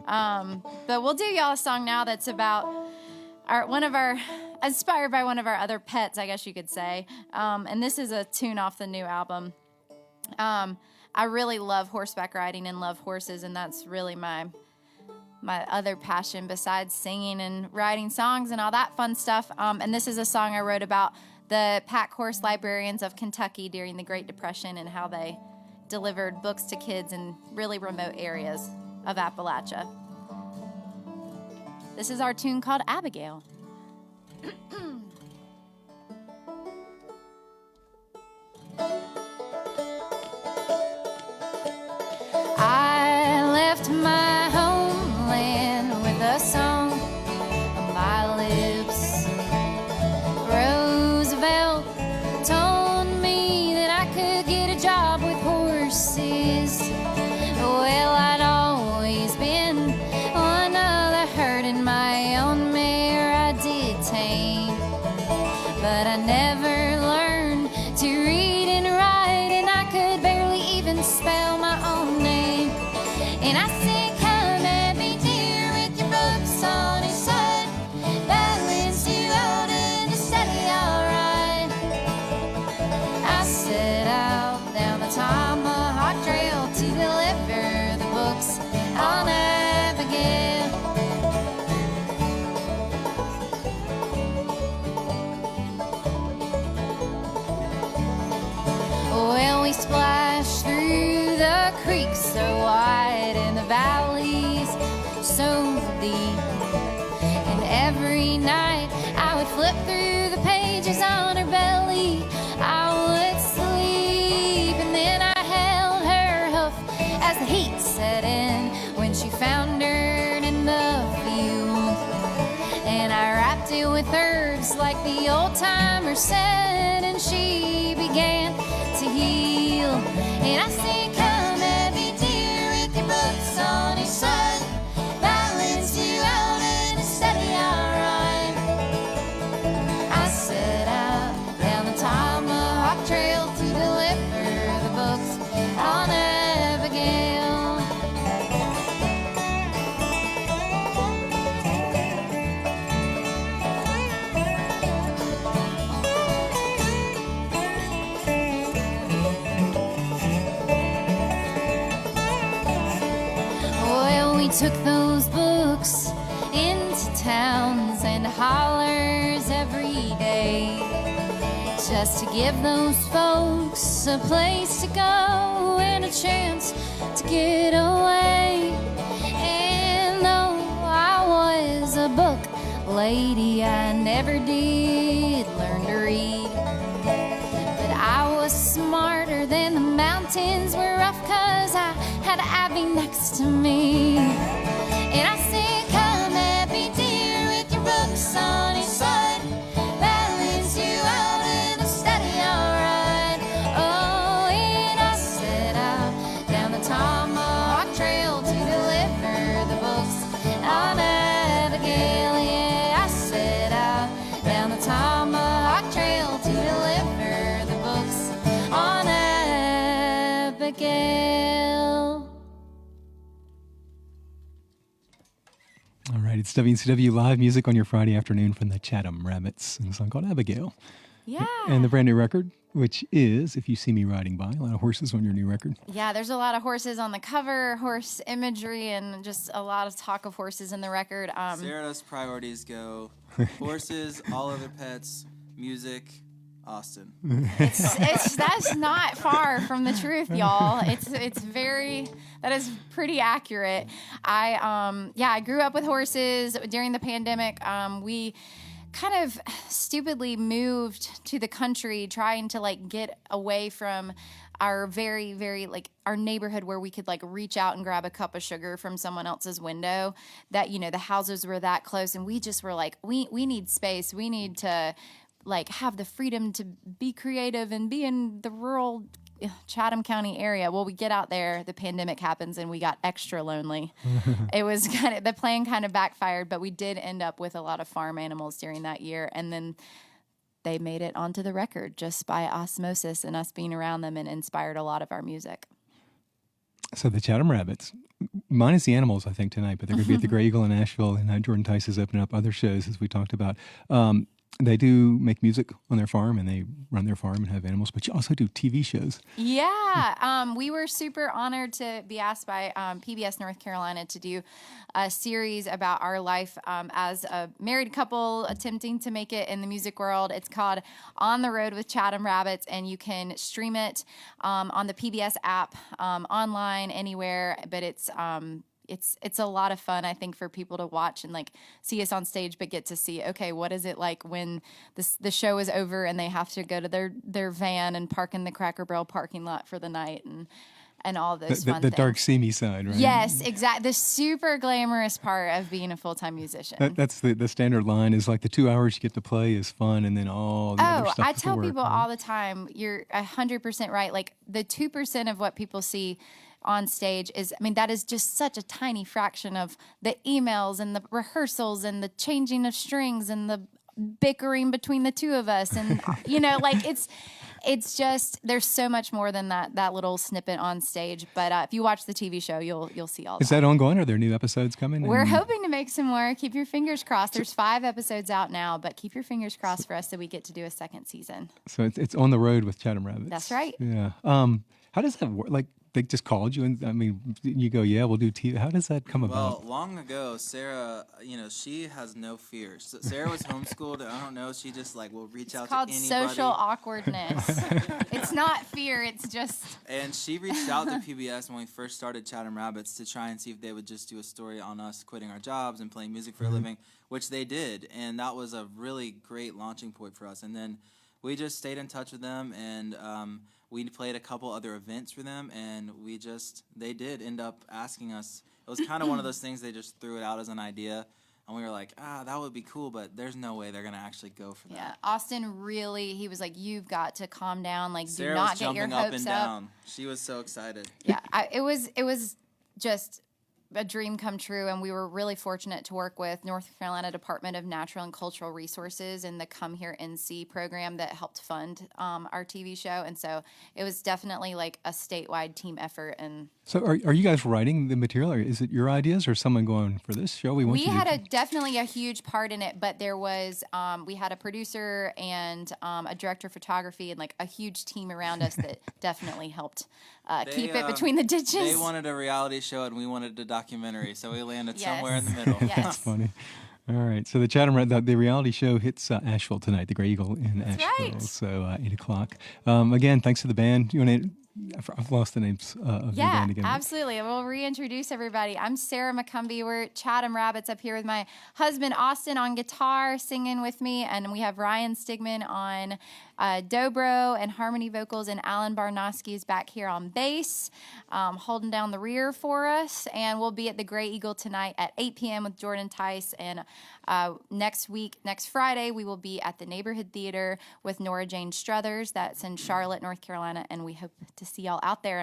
But we'll do y'all a song now that's about inspired by one of our other pets, I guess you could say. And this is a tune off the new album. I really love horseback riding and love horses, and that's really my other passion besides singing and writing songs and all that fun stuff. And this is a song I wrote about the pack horse librarians of Kentucky during the Great Depression and how they delivered books to kids in really remote areas of Appalachia. This is our tune called Abigail. I left my homeland with a song on my lips. Roosevelt told me that I could get a job with horses. Well, I'd always been one of the herd in my own mare I did tame, but I never learned to read and write, and I could barely even spell my own name. And I said, come at me, dear, with your books on each side. Balance too loud and just steady, alright. I set out down the Tomahawk Trail to deliver the books on Abigail. Well, we splashed through the creeks so wide and the valleys so deep, and every night I would flip through the pages on her belly. I would sleep, and then I held her hoof as the heat set in when she foundered in the field, and I wrapped it with herbs like the old-timer said, and she began to heal. And I said, come at me, dear, with your books on each side. Balance you out and steady, alright. I set out down the Tomahawk Trail to deliver the books on Abigail. We took those books into towns and hollers every day, just to give those folks a place to go and a chance to get away. And though I was a book lady, I never did learn to read, but I was smarter than the mountains were rough, 'cause I had Abby next to me. And I said, come at me, dear, with your books on each side. Balance you out and a steady, alright. Oh, and I set out down the Tomahawk Trail to deliver the books on Abigail. Yeah, I set out down the Tomahawk Trail to deliver the books on Abigail. All right, it's WCW Live music on your Friday afternoon from the Chatham Rabbits, and a song called Abigail. Yeah. And the brand new record, which is If You See Me Riding By, a lot of horses on your new record. Yeah, there's a lot of horses on the cover, horse imagery, and just a lot of talk of horses in the record. Sarah's priorities go horses, all other pets, music, Austin. That's not far from the truth, y'all. That is pretty accurate. I grew up with horses during the pandemic. We kind of stupidly moved to the country trying to get away from our very, very our neighborhood where we could reach out and grab a cup of sugar from someone else's window. That, the houses were that close, and we just were we need space. We need to have the freedom to be creative and be in the rural Chatham County area. Well, we get out there, the pandemic happens, and we got extra lonely. It was the plan kind of backfired, but we did end up with a lot of farm animals during that year. And then they made it onto the record just by osmosis and us being around them, and inspired a lot of our music. So the Chatham Rabbits, minus the animals, I think, tonight, but they're going to be at the Grey Eagle in Nashville, and Jordan Tice is opening up other shows, as we talked about. They do make music on their farm, and they run their farm and have animals, but you also do TV shows. Yeah, we were super honored to be asked by PBS North Carolina to do a series about our life as a married couple attempting to make it in the music world. It's called On the Road with Chatham Rabbits, and you can stream it on the PBS app, online, anywhere, but it's a lot of fun, I think, for people to watch and like see us on stage, but get to see, okay, what is it like when the show is over and they have to go to their van and park in the Cracker Barrel parking lot for the night and all those fun the things. dark, seamy side, right? Yes, exactly. The super glamorous part of being a full-time musician. That's the standard line is like the 2 hours you get to play is fun, and then all the other stuff. I with the tell work, people right? all the time, you're 100% right. Like the 2% of what people see on stage is, I mean, that is just such a tiny fraction of the emails and the rehearsals and the changing of strings and the bickering between the two of us. And, like it's just, there's so much more than that little snippet on stage. But if you watch the TV show, you'll see all that. Is that ongoing? Are there new episodes coming? We're hoping to make some more. Keep your fingers crossed. There's 5 episodes out now, but keep your fingers crossed for us so we get to do a second season. So it's On the Road with Chatham Rabbits. That's right. Yeah. How does that work? Like, they just called you, and I mean, you go, yeah, we'll do TV. How does that come about? Well, long ago, Sarah, she has no fear. So Sarah was homeschooled. I don't know. She just will reach out to anybody. It's called social awkwardness. It's not fear. It's just. And she reached out to PBS when we first started Chatham Rabbits to try and see if they would just do a story on us quitting our jobs and playing music for a living, which they did. And that was a really great launching point for us. And then we just stayed in touch with them, and we played a couple other events for them, and they did end up asking us. It was kind of one of those things, they just threw it out as an idea, and we were like, that would be cool, but there's no way they're going to actually go for that. Yeah, Austin really, he was like, you've got to calm down, Sarah do not was get your jumping up hopes and up. down. She was so excited. Yeah, it was just a dream come true, and we were really fortunate to work with North Carolina Department of Natural and Cultural Resources and the Come Here NC program that helped fund our TV show, and so it was definitely like a statewide team effort. And so are you guys writing the material, or is it your ideas, or someone going, for this show we want we you had definitely a huge part in it, but there was we had a producer and a director of photography and a huge team around us that definitely helped keep it between the ditches. They wanted a reality show and we wanted a documentary, so we landed somewhere in the middle. Yes. That's funny. All right. So the reality show hits Asheville tonight, the Grey Eagle in Asheville. right. So 8 o'clock. Again, thanks to the band. You want to? I've lost the names of your band again. Yeah, absolutely. We'll reintroduce everybody. I'm Sarah McCumbee. We're at Chatham Rabbits up here with my husband, Austin, on guitar, singing with me. And we have Ryan Stigman on dobro and harmony vocals. And Alan Barnosky is back here on bass, holding down the rear for us. And we'll be at the Grey Eagle tonight at 8 p.m. with Jordan Tice. And next Friday, we will be at the Neighborhood Theater with Nora Jane Struthers. That's in Charlotte, North Carolina. And we hope to see y'all out there.